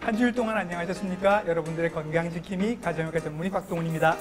한 주일 동안 안녕하셨습니까? 여러분들의 건강지킴이 가정의과 전문의 박동훈입니다.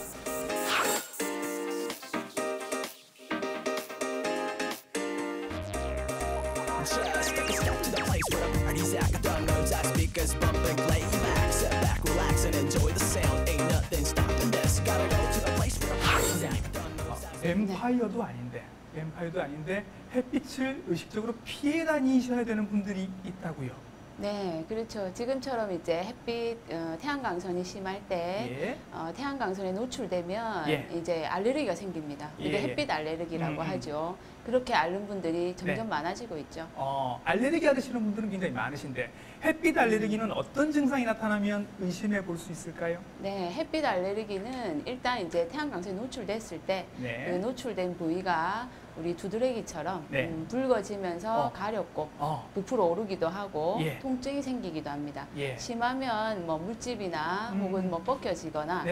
뱀파이어도 아닌데 햇빛을 의식적으로 피해 다니셔야 되는 분들이 있다고요. 네, 그렇죠. 지금처럼 이제 햇빛, 태양광선이 심할 때 태양광선에 노출되면 이제 알레르기가 생깁니다. 이게 햇빛 알레르기라고 하죠. 그렇게 앓는 분들이 점점 많아지고 있죠. 알레르기 앓으시는 분들은 굉장히 많으신데 햇빛 알레르기는 어떤 증상이 나타나면 의심해 볼 수 있을까요? 네, 햇빛 알레르기는 일단 이제 태양광선에 노출됐을 때 그 노출된 부위가 우리 두드레기처럼 붉어지면서 가렵고 부풀어 오르기도 하고 통증이 생기기도 합니다. 심하면 뭐 물집이나 혹은 뭐 벗겨지거나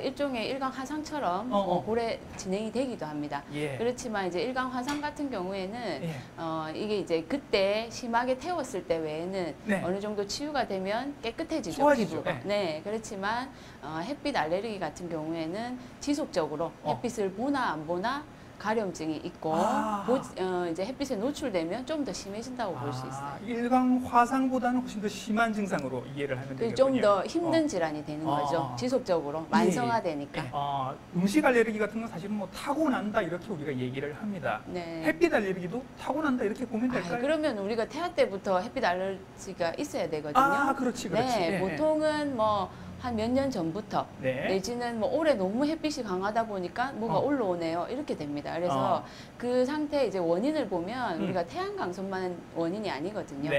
일종의 일광 화상처럼 오래 진행이 되기도 합니다. 그렇지만 이제 일광 화상 같은 경우에는 이게 이제 그때 심하게 태웠을 때 외에는 어느 정도 치유가 되면 깨끗해지죠. 좋아지죠. 피부가. 네, 그렇지만 햇빛 알레르기 같은 경우에는 지속적으로 햇빛을 보나 안 보나 가려움증이 있고 이제 햇빛에 노출되면 좀 더 심해진다고 볼 수 있어요. 일광 화상보다는 훨씬 더 심한 증상으로 이해를 하면 되겠군요. 좀 더 힘든 질환이 되는 거죠. 지속적으로 만성화되니까. 음식 알레르기 같은 건 사실은 뭐 타고난다 이렇게 우리가 얘기를 합니다. 햇빛 알레르기도 타고난다 이렇게 보면 될까요? 그러면 우리가 태아 때부터 햇빛 알레르기가 있어야 되거든요. 그렇지. 네, 보통은 뭐 한 몇 년 전부터 내지는 뭐 올해 너무 햇빛이 강하다 보니까 뭐가 올라오네요 이렇게 됩니다. 그래서 그 상태의 이제 원인을 보면 우리가 태양광선만 원인이 아니거든요.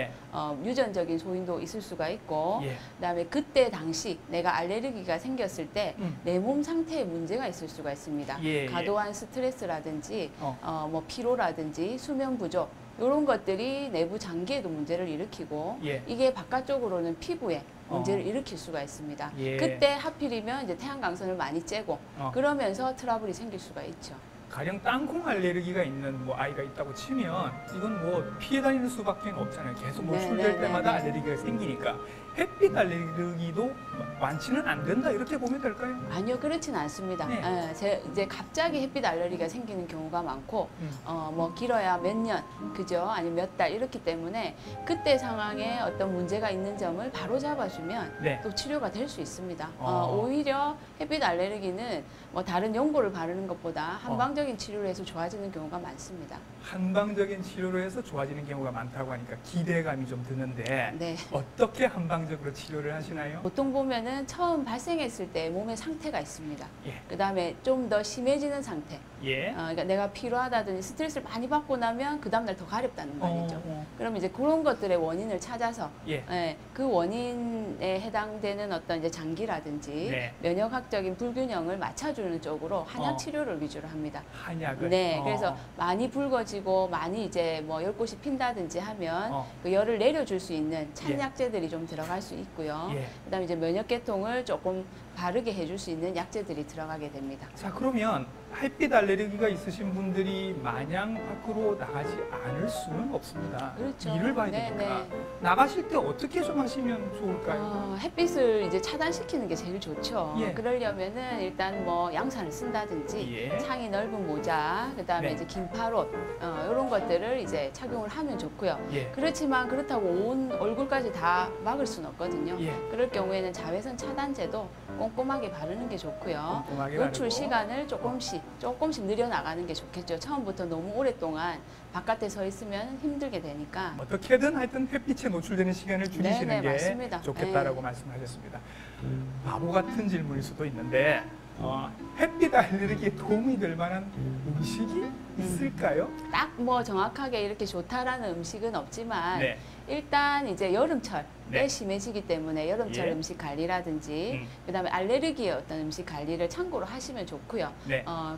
유전적인 소인도 있을 수가 있고 그다음에 그때 당시 내가 알레르기가 생겼을 때 내 몸 상태에 문제가 있을 수가 있습니다. 과도한 스트레스라든지 뭐 피로라든지 수면 부족 이런 것들이 내부 장기에도 문제를 일으키고 이게 바깥쪽으로는 피부에 문제를 일으킬 수가 있습니다. 그때 하필이면 이제 태양광선을 많이 쬐고 그러면서 트러블이 생길 수가 있죠. 가령 땅콩 알레르기가 있는 뭐 아이가 있다고 치면 이건 뭐 피해 다니는 수밖에 없잖아요. 계속 노출될 때마다 알레르기가 생기니까 햇빛 알레르기도 완치는 안 된다 이렇게 보면 될까요? 아니요, 그렇지는 않습니다. 이제 갑자기 햇빛 알레르기가 생기는 경우가 많고 뭐 길어야 몇 년, 그죠? 아니면 몇 달 이렇기 때문에 그때 상황에 어떤 문제가 있는 점을 바로 잡아주면 또 치료가 될 수 있습니다. 오히려 햇빛 알레르기는 뭐 다른 연고를 바르는 것보다 한방적인 치료를 해서 좋아지는 경우가 많습니다. 한방적인 치료로 해서 좋아지는 경우가 많다고 하니까 기대감이 좀 드는데 어떻게 한방적으로 치료를 하시나요? 보통 보면은 처음 발생했을 때 몸의 상태가 있습니다. 그 다음에 좀 더 심해지는 상태. 그러니까 내가 피로하다든지 스트레스를 많이 받고 나면 그 다음날 더 가렵다는 말이죠. 그럼 이제 그런 것들의 원인을 찾아서 그 원인에 해당되는 어떤 이제 장기라든지 면역학적인 불균형을 맞춰주는 쪽으로 한약 치료를 위주로 합니다. 한약을? 그래서 많이 붉어지고 많이 이제 뭐 열꽃이 핀다든지 하면 그 열을 내려줄 수 있는 찬약제들이 좀 들어갈 수 있고요. 그다음에 이제 면역계통을 조금 바르게 해줄 수 있는 약제들이 들어가게 됩니다. 자, 그러면 햇빛 알레르기가 있으신 분들이 마냥 밖으로 나가지 않을 수는 없습니다. 그렇죠. 일을 봐야 되니까. 나가실 때 어떻게 좀 하시면 좋을까요? 햇빛을 이제 차단시키는 게 제일 좋죠. 그러려면은 일단 뭐 양산을 쓴다든지 창이 넓은 모자, 그다음에 이제 긴팔옷 이런 것들을 이제 착용을 하면 좋고요. 그렇지만 그렇다고 온 얼굴까지 다 막을 수는 없거든요. 그럴 경우에는 자외선 차단제도 꼼꼼하게 바르는 게 좋고요. 노출 시간을 조금씩 늘려나가는 게 좋겠죠. 처음부터 너무 오랫동안 바깥에 서 있으면 힘들게 되니까. 어떻게든 하여튼 햇빛에 노출되는 시간을 줄이시는 게 맞습니다. 좋겠다라고 말씀하셨습니다. 바보 같은 질문일 수도 있는데 햇빛 알레르기에 도움이 될 만한 음식이 있을까요? 딱 뭐 정확하게 이렇게 좋다라는 음식은 없지만 일단 이제 여름철 때 심해지기 때문에 여름철 음식 관리라든지 그다음에 알레르기의 어떤 음식 관리를 참고로 하시면 좋고요.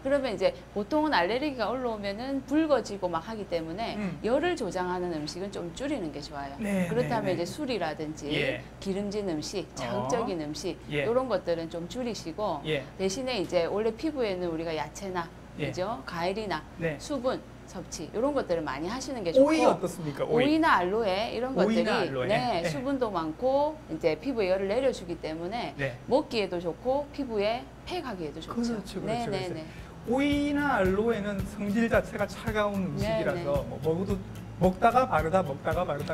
그러면 이제 보통은 알레르기가 올라오면은 붉어지고 막 하기 때문에 열을 조장하는 음식은 좀 줄이는 게 좋아요. 그렇다면 이제 술이라든지 기름진 음식, 자극적인 음식 이런 것들은 좀 줄이시고 대신에 이제 원래 피부에는 우리가 야채나 그죠? 과일이나 수분 섭취 이런 것들을 많이 하시는 게 좋고 오이 어떻습니까? 오이. 오이나 알로에 이런 것들이 오이나 알로에. 네, 네. 수분도 많고 이제 피부에 열을 내려주기 때문에 네. 먹기에도 좋고 피부에 팩하기에도 좋죠. 그렇죠, 네, 그렇죠, 네, 그렇죠. 네. 오이나 알로에는 성질 자체가 차가운 음식이라서 네, 네. 뭐 먹어도 먹다가 바르다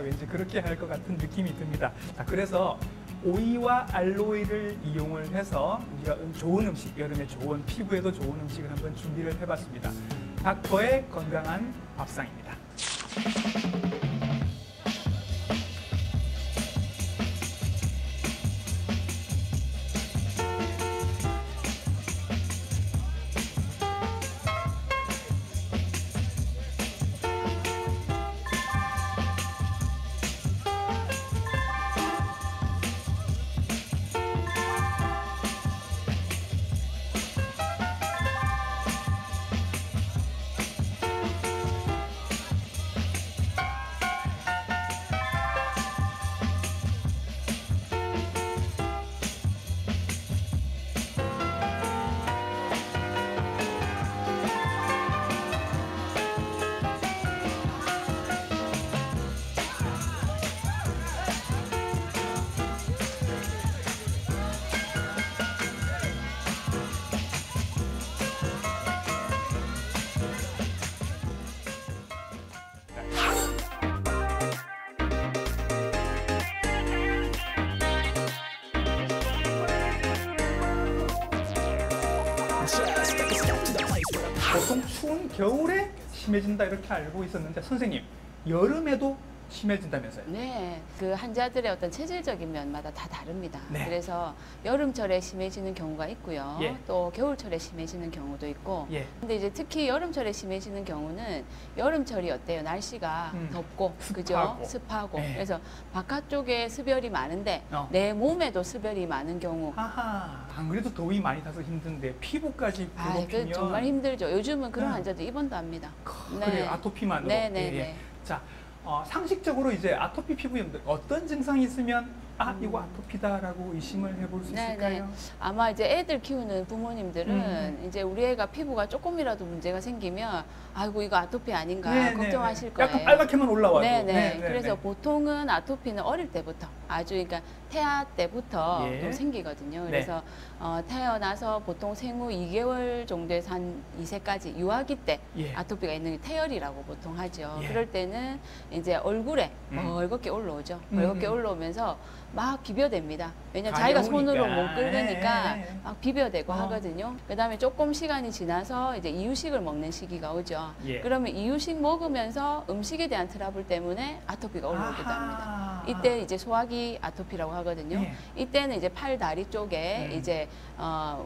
왠지 그렇게 할 것 같은 느낌이 듭니다. 자, 그래서 오이와 알로에를 이용을 해서 우리가 좋은 음식, 여름에 좋은 피부에도 좋은 음식을 한번 준비를 해봤습니다. 닥터의 건강한 밥상입니다. 보통 추운 겨울에 심해진다 이렇게 알고 있었는데 선생님, 여름에도 심해진다면서요? 네, 그 환자들의 어떤 체질적인 면마다 다 다릅니다. 네. 그래서 여름철에 심해지는 경우가 있고요. 예. 또 겨울철에 심해지는 경우도 있고. 예. 근데 이제 특히 여름철에 심해지는 경우는 여름철이 어때요? 날씨가 덥고, 그죠? 습하고. 습하고. 네. 그래서 바깥쪽에 습열이 많은데 내 몸에도 습열이 많은 경우. 아하, 안 그래도 더위 많이 타서 힘든데 피부까지 아, 괴롭히면 그 정말 힘들죠. 요즘은 그런 네. 환자들 입원도 합니다. 그래요, 아토피만으로. 네, 네, 예, 예. 네. 자, 상식적으로 이제 아토피 피부염들 어떤 증상이 있으면 이거 아토피다라고 의심을 해볼 수 네, 있을까요? 아마 이제 애들 키우는 부모님들은 이제 우리 애가 피부가 조금이라도 문제가 생기면 아이고 이거 아토피 아닌가 네, 걱정하실 네. 거예요. 약간 빨갛게만 올라와도. 네네. 그래서 보통은 아토피는 어릴 때부터 아주 그러니까 태아 때부터 예. 또 생기거든요. 네. 그래서 태어나서 보통 생후 2개월 정도에서 한 2세까지 유아기 때 예. 아토피가 있는 게 태열이라고 보통 하죠. 예. 그럴 때는 이제 얼굴에 벌겋게 올라오죠. 벌겋게 음. 올라오면서 막 비벼댑니다. 왜냐면 자기가 손으로 가려우니까. 못 긁으니까 예. 막 비벼대고 하거든요. 그다음에 조금 시간이 지나서 이제 이유식을 먹는 시기가 오죠. 예. 그러면 이유식 먹으면서 음식에 대한 트러블 때문에 아토피가 올라오기도 합니다. 이때 이제 소화기 아토피라고 하거든요. 예. 이때는 이제 팔 다리 쪽에 이제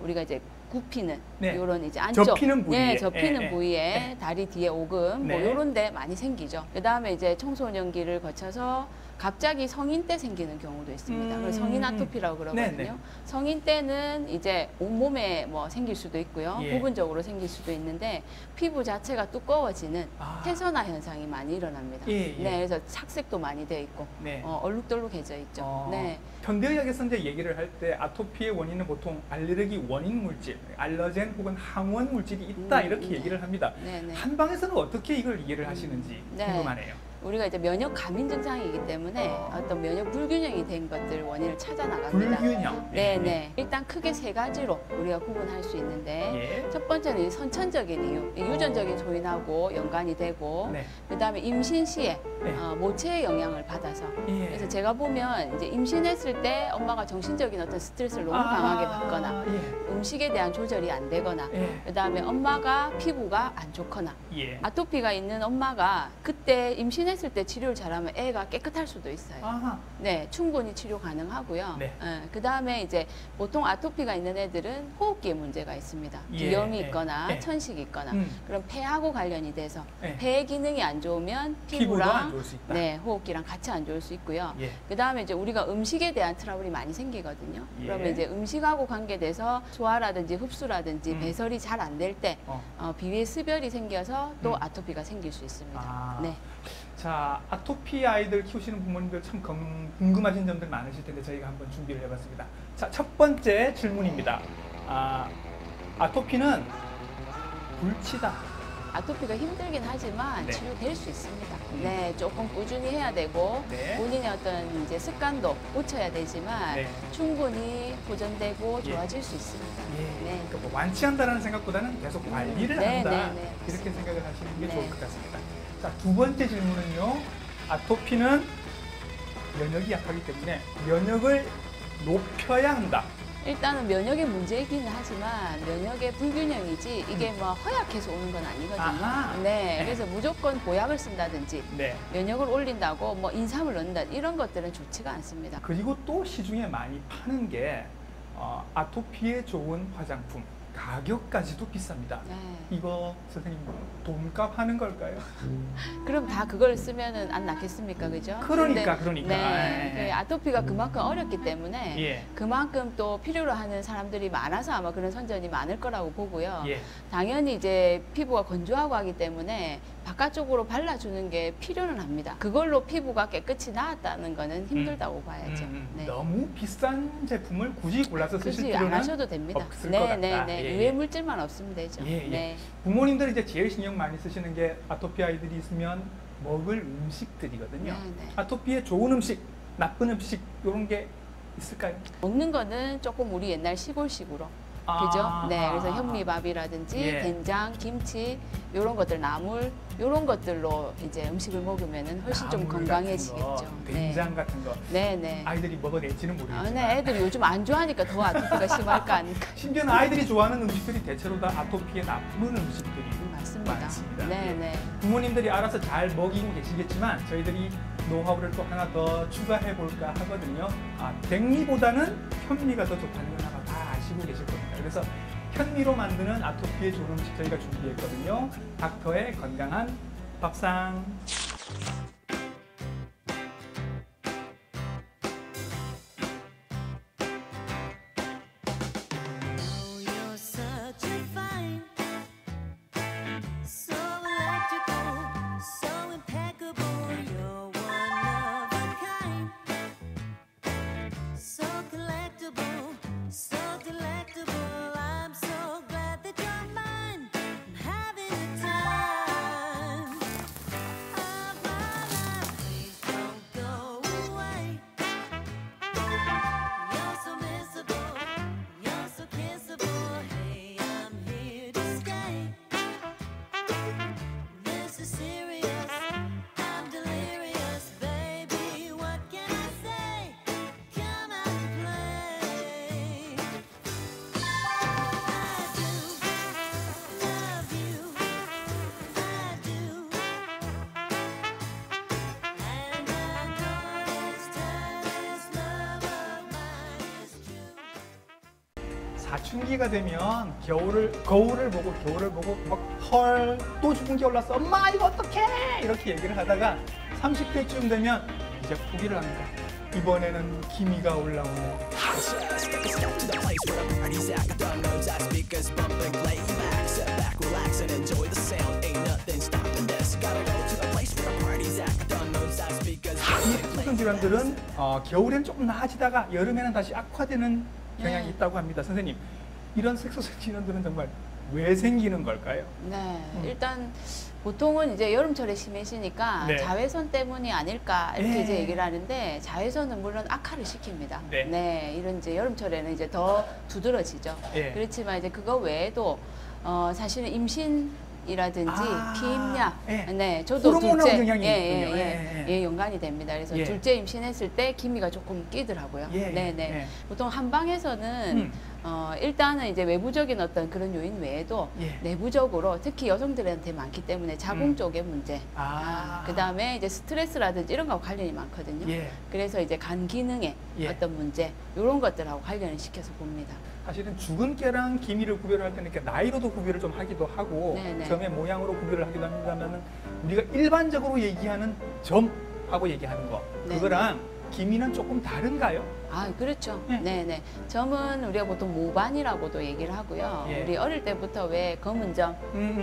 우리가 이제 굽히는 네. 요런 이제 안쪽 접히는 부위에. 네, 접히는 예, 부위에 예. 다리 뒤에 오금 네. 뭐 요런 데 많이 생기죠. 그다음에 이제 청소년기를 거쳐서 갑자기 성인 때 생기는 경우도 있습니다. 그래서 성인 아토피라고 그러거든요. 네네. 성인 때는 이제 온몸에 뭐 생길 수도 있고요. 예. 부분적으로 생길 수도 있는데 피부 자체가 두꺼워지는 태선화 현상이 많이 일어납니다. 예, 예. 네, 그래서 착색도 많이 되어 있고 네. 얼룩덜룩해져 있죠. 네. 현대의학에서 이제 얘기를 할 때 아토피의 원인은 보통 알레르기 원인 물질, 알러젠 혹은 항원 물질이 있다 이렇게 네. 얘기를 합니다. 네, 네. 한방에서는 어떻게 이걸 이해를 하시는지 네. 궁금하네요. 우리가 이제 면역 감인 증상이기 때문에 어떤 면역 불균형이 된 것들 원인을 찾아 나갑니다. 불균형. 네네. 일단 크게 세 가지로 우리가 구분할 수 있는데 예. 첫 번째는 이 선천적인 이유, 이 유전적인 소인하고 연관이 되고 네. 그다음에 임신 시에 네. 모체의 영향을 받아서 예. 그래서 제가 보면 이제 임신했을 때 엄마가 정신적인 어떤 스트레스를 너무 강하게 받거나 예. 음식에 대한 조절이 안 되거나 예. 그다음에 엄마가 피부가 안 좋거나 예. 아토피가 있는 엄마가 그때 임신했을 때 치료를 잘하면 애가 깨끗할 수도 있어요. 아하. 네, 충분히 치료 가능하고요. 네. 그 다음에 이제 보통 아토피가 있는 애들은 호흡기에 문제가 있습니다. 예, 비염이 예, 있거나 예. 천식이 있거나 그럼 폐하고 관련이 돼서 예. 폐 기능이 안 좋으면 피부도 안 피부랑 좋을 수 있다. 네, 호흡기랑 같이 안 좋을 수 있고요. 예. 그 다음에 이제 우리가 음식에 대한 트러블이 많이 생기거든요. 예. 그러면 이제 음식하고 관계돼서 소화라든지 흡수라든지 배설이 잘 안 될 때 비위에 습열이 생겨서 또 아토피가 생길 수 있습니다. 네. 자, 아토피 아이들 키우시는 부모님들 참 궁금하신 점들 많으실 텐데 저희가 한번 준비를 해봤습니다. 자, 첫 번째 질문입니다. 아토피는 불치다, 아토피가 힘들긴 하지만 네. 치료될 수 있습니다. 네, 조금 꾸준히 해야 되고 네. 본인의 어떤 이제 습관도 고쳐야 되지만 네. 충분히 보존되고 예. 좋아질 수 있습니다. 예. 네. 그러니까 뭐 완치한다는 생각보다는 계속 관리를 네, 한다. 네, 네. 이렇게 생각을 하시는 게 네. 좋을 것 같습니다. 자, 두 번째 질문은요. 아토피는 면역이 약하기 때문에 면역을 높여야 한다. 일단은 면역의 문제이기는 하지만 면역의 불균형이지 이게 뭐 허약해서 오는 건 아니거든요. 아하. 네, 네. 그래서 무조건 보약을 쓴다든지 네. 면역을 올린다고 뭐 인삼을 넣는다 이런 것들은 좋지가 않습니다. 그리고 또 시중에 많이 파는 게 아토피에 좋은 화장품 가격까지도 비쌉니다. 네. 이거 선생님 돈값 하는 걸까요? 그럼 다 그걸 쓰면은 안 낫겠습니까, 그죠? 그러니까, 근데, 그러니까. 네, 예, 예. 그 아토피가 그만큼 어렵기 때문에 예. 그만큼 또 필요로 하는 사람들이 많아서 아마 그런 선전이 많을 거라고 보고요. 예. 당연히 이제 피부가 건조하고 하기 때문에 바깥쪽으로 발라주는 게 필요는 합니다. 그걸로 피부가 깨끗이 나았다는 거는 힘들다고 봐야죠. 네. 너무 비싼 제품을 굳이 골라서 쓰실 굳이 안 필요는 하셔도 됩니다. 없을 것 같다. 네. 예, 예. 유해 물질만 없으면 되죠. 예, 예. 네. 부모님들이 이제 제일 신경 많이 쓰시는 게 아토피 아이들이 있으면 먹을 음식들이거든요. 네. 아토피에 좋은 음식, 나쁜 음식 이런 게 있을까요? 먹는 거는 조금 우리 옛날 시골식으로. 그죠? 네, 그래서 현미밥이라든지 예. 된장, 김치 이런 것들 나물 이런 것들로 이제 음식을 먹으면은 훨씬 좀 나물 건강해지겠죠. 같은 거, 된장 같은 거 네. 아이들이 먹어낼지는 아, 모르겠지만 네, 애들이 요즘 안 좋아하니까 더 아토피가 심할까 하니까. 심지어는 아이들이 좋아하는 음식들이 대체로 다 아토피에 나쁜 음식들이 맞습니다. 많습니다. 네. 부모님들이 알아서 잘 먹이고 계시겠지만 저희들이 노하우를 또 하나 더 추가해 볼까 하거든요. 백미보다는 현미가 더 좋다는 건 아마 다 아시고 계실 겁니다. 그래서 현미로 만드는 아토피에 좋은 음식 저희가 준비했거든요. 닥터의 건강한 밥상. Oh, you're such a fine, so electrical, so impeccable. You're one of a kind, so collectible, so delectable. I'm so glad that you're mine. I'm having the time of my life. Please don't go away. You're so missable. You're so kissable. Hey, I'm here to stay. This is serious. I'm delirious, baby. What can I say? Come out and play. I do love you. I do. And I know this time this love of mine is true. 사춘기가 되면 거울을 보고 막 헐, 또 죽은 게 올랐어. 엄마 이거 어떡해? 이렇게 얘기를 하다가 30대쯤 되면 이제 포기를 합니다. 이번에는 기미가 올라오네. Step to the place where the party's at. Got the notes, out speakers bumping, play back. Sit back, relax, and enjoy the sound. Ain't nothing stopping this. Gotta go to the place where the party's at. Got the notes, out speakers 이 bumping, play 특정 질환들은 겨울엔 조금 나아지다가 여름에는 다시 악화되는 경향이 네. 있다고 합니다. 선생님, 이런 색소성 질환들은 정말 왜 생기는 걸까요? 네, 일단 보통은 이제 여름철에 심해지니까 네. 자외선 때문이 아닐까 이렇게 네. 이제 얘기를 하는데 자외선은 물론 악화를 시킵니다. 네. 이런 이제 여름철에는 이제 더 두드러지죠. 예. 그렇지만 이제 그거 외에도 사실은 임신이라든지 피임약, 예. 네, 저도 호르몬하고 둘째, 영향이 예, 있군요. 예, 예. 연관이 됩니다. 그래서 예. 둘째 임신했을 때 기미가 조금 끼더라고요. 예, 네. 예. 보통 한방에서는 일단은 이제 외부적인 어떤 그런 요인 외에도 예. 내부적으로 특히 여성들한테 많기 때문에 자궁 쪽의 문제, 그 다음에 이제 스트레스라든지 이런 거하고 관련이 많거든요. 예. 그래서 이제 간 기능의 예. 어떤 문제, 이런 것들하고 관련을 시켜서 봅니다. 사실은 죽은 깨랑 기미를 구별할 때는 이렇게 나이로도 구별을 좀 하기도 하고 네네. 점의 모양으로 구별을 하기도 합니다만 우리가 일반적으로 얘기하는 점하고 얘기하는 거 네네. 그거랑 기미는 조금 다른가요? 아, 그렇죠. 네. 네네. 점은 우리가 보통 모반이라고도 얘기를 하고요. 예. 우리 어릴 때부터 왜 검은 점,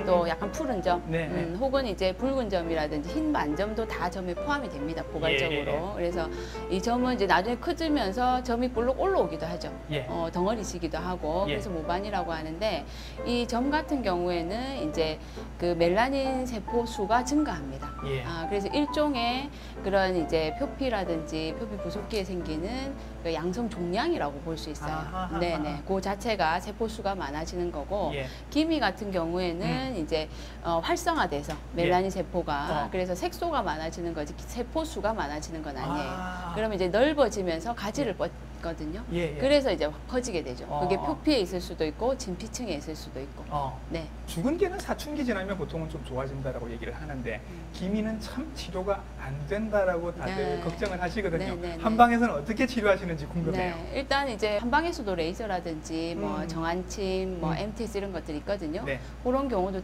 또 약간 푸른 점, 네. 혹은 이제 붉은 점이라든지 흰 반점도 다 점에 포함이 됩니다. 포괄적으로. 예. 그래서 이 점은 이제 나중에 커지면서 점이 볼록 올라오기도 하죠. 예. 덩어리지기도 하고. 예. 그래서 모반이라고 하는데 이 점 같은 경우에는 이제 그 멜라닌 세포 수가 증가합니다. 예. 그래서 일종의 그런 이제 표피라든지 표피 부속기에 생기는 그 양성 종양이라고 볼 수 있어요. 아하하하. 네네. 그 자체가 세포 수가 많아지는 거고, 예. 기미 같은 경우에는 이제 활성화돼서 멜라닌 세포가 그래서 색소가 많아지는 거지 세포 수가 많아지는 건 아니에요. 그러면 이제 넓어지면서 가지를 뻗거든요. 예, 예. 그래서 이제 커지게 되죠. 그게 어. 표피에 있을 수도 있고 진피층에 있을 수도 있고. 어. 네. 죽은 개는 사춘기 지나면 보통은 좀 좋아진다라고 얘기를 하는데 기미는 참 치료가 안 된다라고 다들 네. 걱정을 하시거든요. 네, 네, 네. 한방에서는 어떻게 치료하시는지 궁금해요. 네, 일단 이제 한방에서도 레이저라든지 뭐 정안침, 뭐 MTS 이런 것들이 있거든요. 네. 그런 경우도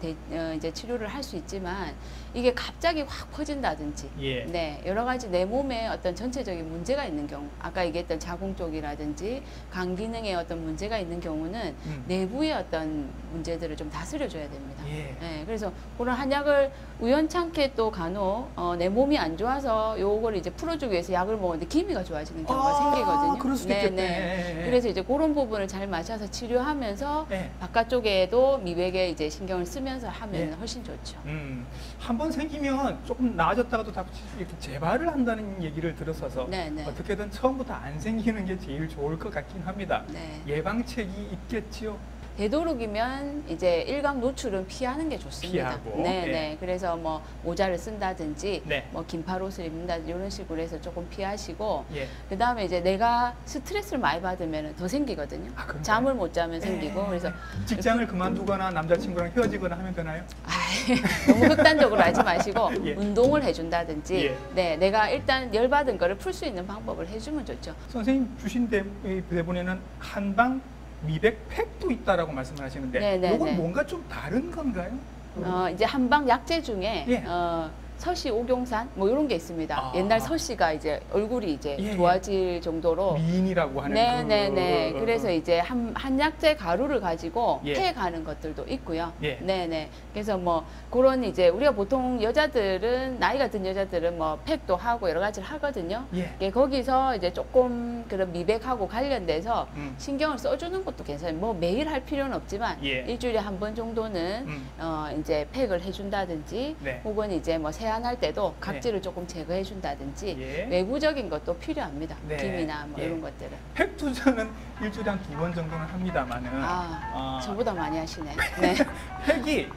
이제 치료를 할 수 있지만 이게 갑자기 확 퍼진다든지, 예. 네, 여러 가지 내 몸에 어떤 전체적인 문제가 있는 경우, 아까 얘기했던 자궁 쪽이라든지 간 기능에 어떤 문제가 있는 경우는 내부의 어떤 문제들을 좀 다스려줘야 됩니다. 예. 네, 그래서 그런 한약을 우연찮게 또 간혹 내 몸이 안 좋아서 요걸 이제 풀어주기 위해서 약을 먹었는데 기미가 좋아지는 경우가 생기거든요. 그럴 수도 있겠네. 네. 그래서 이제 그런 부분을 잘 마셔서 치료하면서 네. 바깥쪽에도 미백에 이제 신경을 쓰면서 하면 예. 훨씬 좋죠. 한 번 생기면 조금 나아졌다가도 다시 이렇게 재발을 한다는 얘기를 들었어서 네, 네. 어떻게든 처음부터 안 생기는 게 제일 좋을 것 같긴 합니다. 네. 예방책이 있겠지요? 되도록이면 이제 일광 노출은 피하는 게 좋습니다. 피하고, 네, 예. 네. 그래서 뭐 모자를 쓴다든지, 네. 뭐 긴팔 옷을 입는다든지 이런 식으로 해서 조금 피하시고, 예. 그 다음에 이제 내가 스트레스를 많이 받으면 더 생기거든요. 아, 그런가요? 잠을 못 자면 생기고, 그래서 직장을 그만두거나 남자친구랑 헤어지거나 하면 되나요? 너무 극단적으로 하지 마시고 예. 운동을 해준다든지, 예. 네, 내가 일단 열받은 거를 풀 수 있는 방법을 해주면 좋죠. 선생님 주신 대본에는 한방 미백 팩도 있다라고 말씀을 하시는데 네, 네, 이건 네. 뭔가 좀 다른 건가요? 이제 한방 약재 중에 예. 서시 옥용산 뭐 이런 게 있습니다. 아. 옛날 서시가 이제 얼굴이 이제 예, 예. 좋아질 정도로. 미인이라고 하는 네네네. 그- 그래서 이제 한약재 가루를 가지고 예. 패가는 것들도 있고요. 예. 네네. 그래서 뭐 그런 이제 우리가 보통 여자들은 나이가 든 여자들은 뭐 팩도 하고 여러 가지를 하거든요. 예. 예, 거기서 이제 조금 그런 미백하고 관련돼서 음. 신경을 써주는 것도 괜찮아요. 뭐 매일 할 필요는 없지만 예. 일주일에 한 번 정도는 이제 팩을 해준다든지 네. 혹은 이제 뭐 세안할 때도 각질을 조금 제거해준다든지 예. 외부적인 것도 필요합니다. 네. 김이나 뭐 예. 이런 것들은. 팩 투자는 일주일에 한 2번 정도는 합니다만은 저보다 많이 하시네. 네. 팩이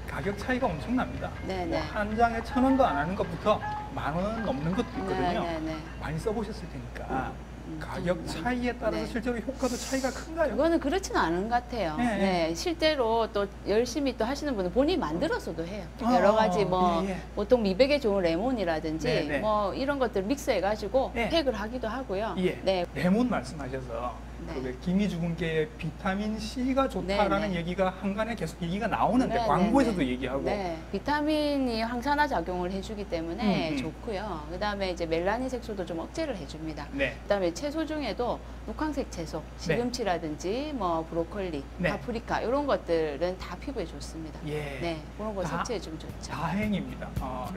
가격 차이가 엄청납니다. 네네. 뭐 한 장에 1,000원도 안 하는 것부터 10,000원 넘는 것도 있거든요. 네네네. 많이 써보셨을 테니까 가격 차이에 따라서 네. 실제로 효과도 차이가 큰가요? 그거는 그렇지는 않은 것 같아요. 네. 네, 실제로 또 열심히 또 하시는 분은 본인이 만들어서도 해요. 아, 여러 가지 뭐 예, 예. 보통 미백에 좋은 레몬이라든지 네, 네. 뭐 이런 것들 믹스해가지고 네. 팩을 하기도 하고요. 예. 네. 레몬 말씀하셔서 네. 그 기미 죽은깨에 비타민 C가 좋다라는 네, 네. 얘기가 한간에 계속 얘기가 나오는데 네, 광고에서도 네, 네. 얘기하고 네, 비타민이 항산화 작용을 해주기 때문에 좋고요. 그다음에 이제 멜라닌 색소도 좀 억제를 해줍니다. 네. 그다음에 채소 중에도 녹황색 채소, 시금치라든지 뭐 브로콜리, 네. 파프리카 이런 것들은 다 피부에 좋습니다. 예. 네, 그런 거 다- 섭취해주면 좋죠. 다행입니다.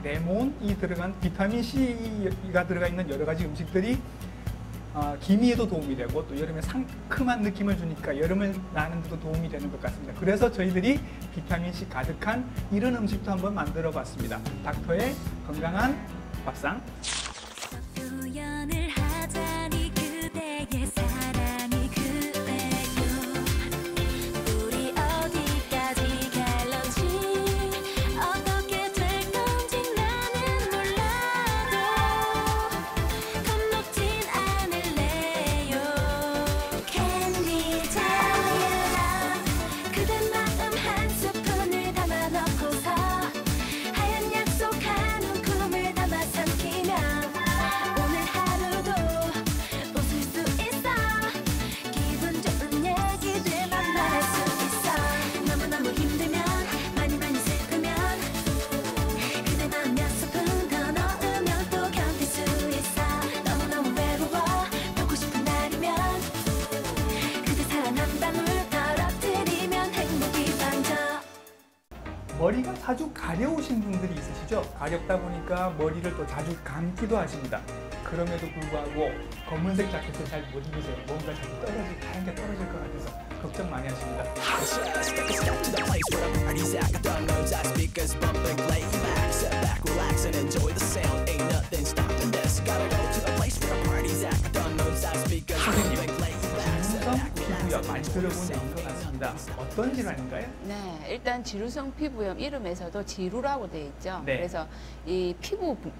레몬이 들어간 비타민 C가 들어가 있는 여러 가지 음식들이 기미에도 도움이 되고 또 여름에 상큼한 느낌을 주니까 여름을 나는 데도 도움이 되는 것 같습니다. 그래서 저희들이 비타민 C 가득한 이런 음식도 한번 만들어 봤습니다. 닥터의 건강한 밥상. 표현을 하자니 그대의 사랑이 그래요. 우리 어디까지 갈런지 어떻게 될 건지 나는 몰라도 겁먹진 않을래요. Candy Diana 그대 마음 한 스푼을 담아 넣고서 하얀 약속 한 움큼을 담아 삼키면 오늘 하루 머리가 자주 가려우신 분들이 있으시죠? 가렵다 보니까 머리를 또 자주 감기도 하십니다. 그럼에도 불구하고 검은색 자켓을 잘 못 입으세요. 뭔가 자꾸 하얀 게 떨어질 것 같아서 걱정 많이 하십니다. Just take a step to the place where the party's at. Got the notes out, speakers bumping, lay back, sit back, relax, and enjoy the sound. Ain't nothing stopping this. Gotta go to the place where the party's at. Got the notes out, speakers bumping, lay back, sit 지루성 back, relax, 피부염 and 많이 enjoy the 들어본 sound. 얘기인 것 같습니다. 어떤 질환인가요? 네, 일단 지루성 피부염 이름에서도 지루라고 돼 있죠. 네. 그래서 이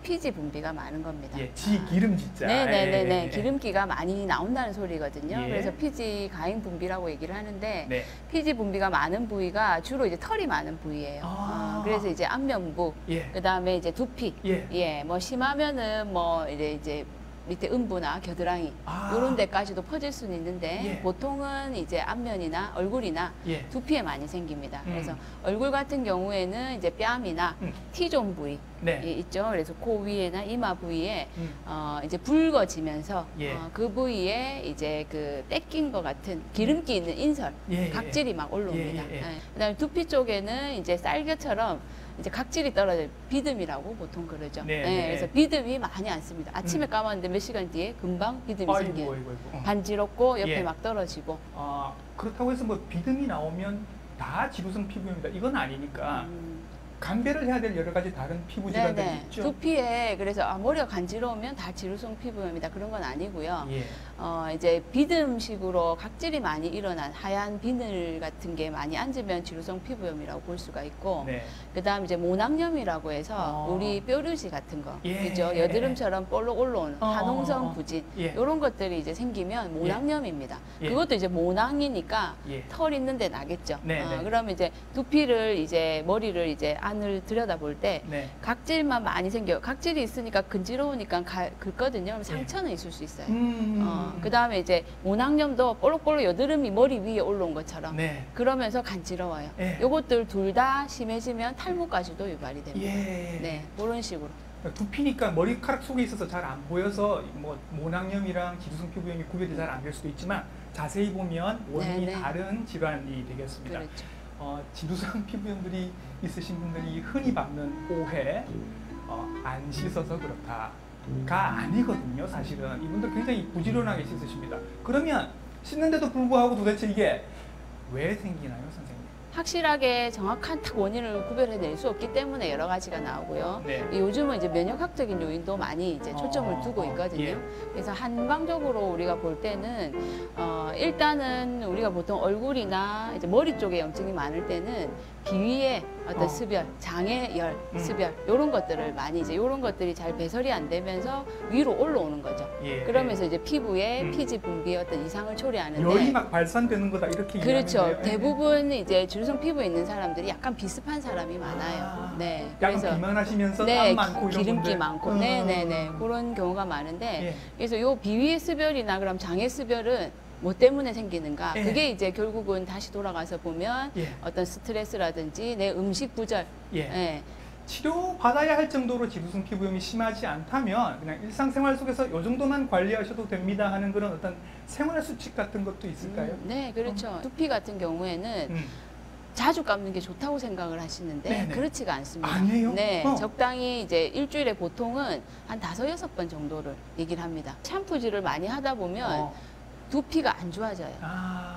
피지 분비가 많은 겁니다. 예, 기름 진짜. 네네네네. 예. 기름기가 많이 나온다는 소리거든요. 예. 그래서 피지 가행 분비라고 얘기를 하는데 네. 피지 분비가 많은 부위가 주로 이제 털이 많은 부위예요. 아. 그래서 이제 안면부, 예. 그다음에 이제 두피, 예. 뭐 심하면은 뭐 이제 밑에 음부나 겨드랑이 아. 이런 데까지도 퍼질 수는 있는데 예. 보통은 이제 안면이나 얼굴이나 예. 두피에 많이 생깁니다. 음. 그래서 얼굴 같은 경우에는 이제 뺨이나 T존 부위 네. 있죠. 그래서 코 위에나 이마 부위에 음. 이제 붉어지면서 예. 그 부위에 이제 그 떼낀 것 같은 기름기 있는 인설, 예, 각질이 막 올라옵니다. 예. 그다음에 두피 쪽에는 이제 쌀겨처럼 이제 각질이 떨어져 비듬이라고 보통 그러죠. 네, 예, 네. 그래서 비듬이 많이 안 씁니다. 아침에 감았는데 몇 시간 뒤에 금방 비듬이 생겨요. 아이고. 간지럽고 옆에 예. 막 떨어지고. 그렇다고 해서 뭐 비듬이 나오면 다 지루성 피부염이다. 이건 아니니까 음. 감별을 해야 될 여러 가지 다른 피부 질환들이 네네. 있죠. 두피에 그래서 머리가 간지러우면 다 지루성 피부염이다 그런 건 아니고요. 예. 이제 비듬식으로 각질이 많이 일어난 하얀 비늘 같은 게 많이 앉으면 지루성 피부염이라고 볼 수가 있고, 네. 그다음 이제 모낭염이라고 해서 어. 우리 뾰루지 같은 거, 예. 그죠? 여드름처럼 볼록 올라오는 화농성 부진 예. 이런 것들이 이제 생기면 모낭염입니다. 예. 그것도 이제 모낭이니까 예. 털 있는데 나겠죠. 네, 네. 그러면 이제 두피를 이제 머리를 이제 안을 들여다볼 때 네. 각질만 많이 생겨요. 각질이 있으니까 근지러우니까 긁거든요. 그럼 상처는 있을 수 있어요. 그 다음에 이제 모낭염도 볼록볼록 여드름이 머리 위에 올라온 것처럼 네. 그러면서 간지러워요. 예. 요것들 둘 다 심해지면 탈모까지도 유발이 됩니다. 예. 네, 그런 식으로. 두피니까 머리카락 속에 있어서 잘 안 보여서 뭐 모낭염이랑 지루성 피부염이 구별이 잘 안 될 수도 있지만 자세히 보면 원인이 네네. 다른 질환이 되겠습니다. 그렇죠. 지루성 피부염들이 있으신 분들이 흔히 받는 오해, 안 씻어서 그렇다가 아니거든요. 사실은 이분들 굉장히 부지런하게 씻으십니다. 그러면 씻는데도 불구하고 도대체 이게 왜 생기나요, 선생님? 확실하게 정확한 딱 원인을 구별해낼 수 없기 때문에 여러 가지가 나오고요. 네. 요즘은 이제 면역학적인 요인도 많이 이제 초점을 어, 두고 있거든요. 예. 그래서 한방적으로 우리가 볼 때는 일단은 우리가 보통 얼굴이나 이제 머리 쪽에 염증이 많을 때는 비위에 어떤 습열, 장애열, 습열 이런 것들을 많이 이제 이런 것들이 잘 배설이 안 되면서 위로 올라오는 거죠. 예. 그러면서 이제 피부에 피지 분비에 어떤 이상을 초래하는데 열이 막 발산되는 거다 이렇게 그렇죠. 이해하면 돼요. 대부분 이제 지루성 피부에 있는 사람들이 약간 비슷한 사람이 많아요. 네. 약간 비만하시면서 네, 땀 많고 이런 기름기 분들. 많고, 네네네 그런 경우가 많은데 예. 그래서 요 비위의 습열이나 그럼 장애 습열은 뭐 때문에 생기는가? 예. 그게 이제 결국은 다시 돌아가서 보면 예. 어떤 스트레스라든지 내 음식 부절, 예. 치료 받아야 할 정도로 지루성 피부염이 심하지 않다면 그냥 일상생활 속에서 이 정도만 관리하셔도 됩니다 하는 그런 어떤 생활 수칙 같은 것도 있을까요? 네, 그렇죠. 두피 같은 경우에는 자주 감는 게 좋다고 생각을 하시는데 네네. 그렇지가 않습니다. 아니에요? 네, 적당히 이제 일주일에 보통은 한 5-6번 정도를 얘기를 합니다. 샴푸질을 많이 하다 보면 두피가 안 좋아져요.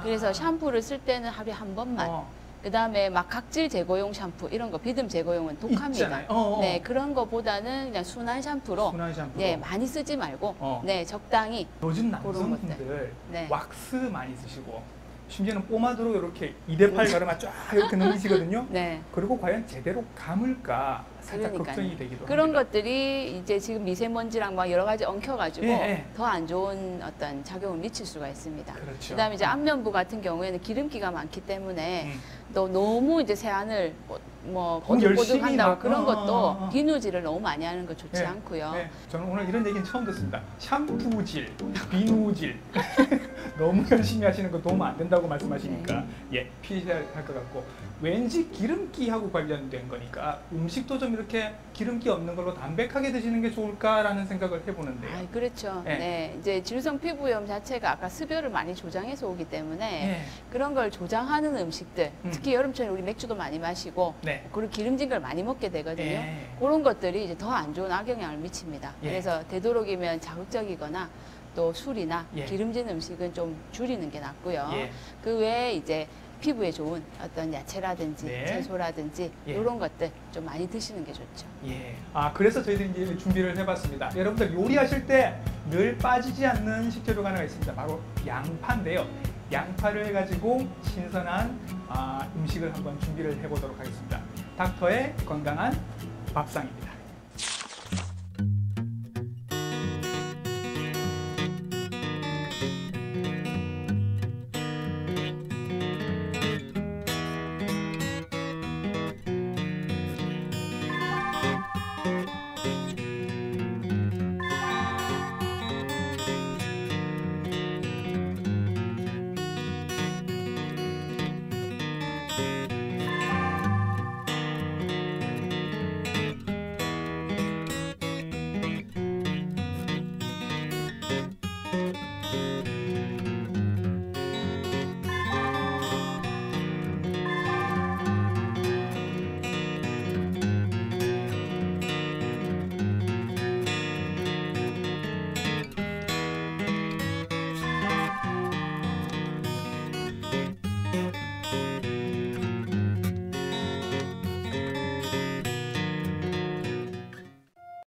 그래서 샴푸를 쓸 때는 하루에 한 번만. 그다음에 막 각질 제거용 샴푸 이런 거 비듬 제거용은 독합니다. 있잖아요. 네, 그런 거보다는 그냥 순한 샴푸로 네, 많이 쓰지 말고 네, 적당히 요즘 그런 남성분들 네. 왁스 많이 쓰시고 심지어는 포마드로 이렇게 2대8 가르마 쫙 이렇게 넘기시거든요. 네. 그리고 과연 제대로 감을까 살짝 그러니까요. 걱정이 되기도 그런 합니다. 것들이 이제 지금 미세먼지랑 막 여러 가지 엉켜가지고 예. 더 안 좋은 어떤 작용을 미칠 수가 있습니다. 그렇죠. 그다음에 이제 안면부 같은 경우에는 기름기가 많기 때문에 또 너무 이제 세안을 뭐 열심히 꼬득꼬득한다고 막, 그런 것도 비누 비누질을 너무 많이 하는 거 좋지 네. 않고요. 네. 저는 오늘 이런 얘기는 처음 듣습니다. 샴푸질, 비누질 너무 열심히 하시는 거 도움 안 된다고 말씀하시니까 예, 피해야 할 것 같고 왠지 기름기하고 관련된 거니까 음식도 좀 이렇게 기름기 없는 걸로 담백하게 드시는 게 좋을까라는 생각을 해보는데요. 아, 그렇죠. 네. 네. 이제 질성 피부염 자체가 아까 습여를 많이 조장해서 오기 때문에 예. 그런 걸 조장하는 음식들, 특히 여름철에 우리 맥주도 많이 마시고 네. 그리고 기름진 걸 많이 먹게 되거든요. 예. 그런 것들이 이제 더 안 좋은 악영향을 미칩니다. 예. 그래서 되도록이면 자극적이거나 또 술이나 예. 기름진 음식은 좀 줄이는 게 낫고요. 예. 그 외에 이제 피부에 좋은 어떤 야채라든지 네. 채소라든지 예. 이런 것들 좀 많이 드시는 게 좋죠. 예. 아, 그래서 저희들이 이제 준비를 해봤습니다. 여러분들 요리하실 때 늘 빠지지 않는 식재료가 하나 있습니다. 바로 양파인데요. 양파를 가지고 신선한 음식을 한번 준비를 해보도록 하겠습니다. 닥터의 건강한 밥상입니다.